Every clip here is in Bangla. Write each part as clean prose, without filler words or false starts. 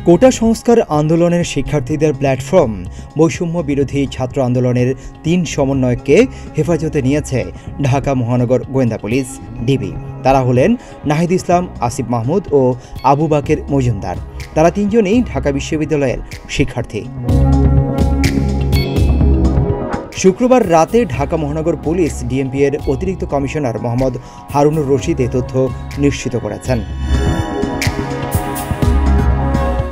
কোটা সংস্কার আন্দোলনের শিক্ষার্থীদের প্ল্যাটফর্ম বৈষম্য বিরোধী ছাত্র আন্দোলনের ৩ সমন্বয়ককে হেফাজতে নিয়েছে ঢাকা মহানগর গোয়েন্দা পুলিশ ডিবি। তারা হলেন নাহিদ ইসলাম, আসিফ মাহমুদ ও আবু বাকের মজুমদার। তারা তিনজনেই ঢাকা বিশ্ববিদ্যালয়ের শিক্ষার্থী। শুক্রবার রাতে ঢাকা মহানগর পুলিশ ডিএমপি এর অতিরিক্ত কমিশনার মোহাম্মদ হারুনুর রশিদ এ তথ্য নিশ্চিত করেছেন।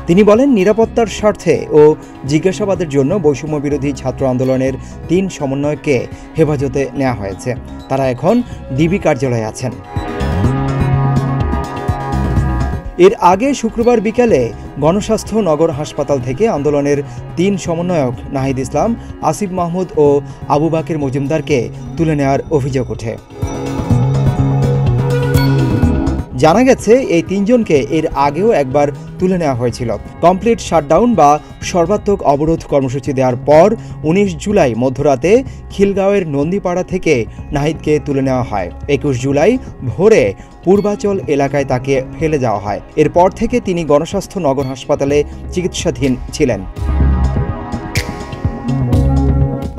তিনি বলেন, নিরাপত্তার স্বার্থে ও জিজ্ঞাসাবাদের জন্য বৈষম্য বিরোধী ছাত্র আন্দোলনের ৩ সমন্বয়ককে হেফাজতে নেওয়া হয়েছে। তারা এখন ডিবি কার্যালয়ে আছেন। এর আগে শুক্রবার বিকেলে গণস্বাস্থ্য নগর হাসপাতাল থেকে আন্দোলনের ৩ সমন্বয়ক নাহিদ ইসলাম, আসিফ মাহমুদ ও আবু বাকের মজুমদারকে তুলে নেওয়ার অভিযোগ ওঠে। জানা গেছে, এই ৩ জনকে এর আগেও একবার তুলে নেওয়া হয়েছিল। কমপ্লিট শাটডাউন বা সর্বাত্মক অবরোধ কর্মসূচি দেওয়ার পর ১৯ জুলাই মধ্যরাতে খিলগাঁওয়ের নন্দীপাড়া থেকে নাহিদকে তুলে নেওয়া হয়। ২১ জুলাই ভোরে পূর্বাচল এলাকায় তাকে ফেলে যাওয়া হয়। এরপর থেকে তিনি গণস্বাস্থ্য নগর হাসপাতালে চিকিৎসাধীন ছিলেন।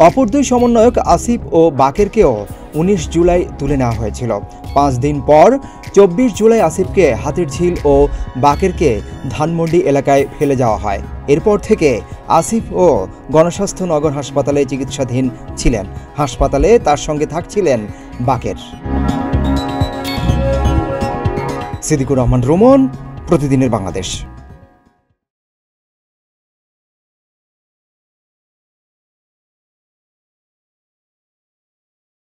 অপর ২ সমন্বয়ক আসিফ ও বাকেরকেও ১৯ জুলাই তুলে নেওয়া হয়েছিল। ৫ দিন পর ২৪ জুলাই আসিফকে হাতিরঝিল ও বাকেরকে ধানমন্ডি এলাকায় ফেলে যাওয়া হয়। এরপর থেকে আসিফ ও গণস্বাস্থ্য নগর হাসপাতালে চিকিৎসাধীন ছিলেন। হাসপাতালে তার সঙ্গে থাকছিলেন বাকের। সিদ্দিকুর রহমান রোমন, প্রতিদিনের বাংলাদেশ।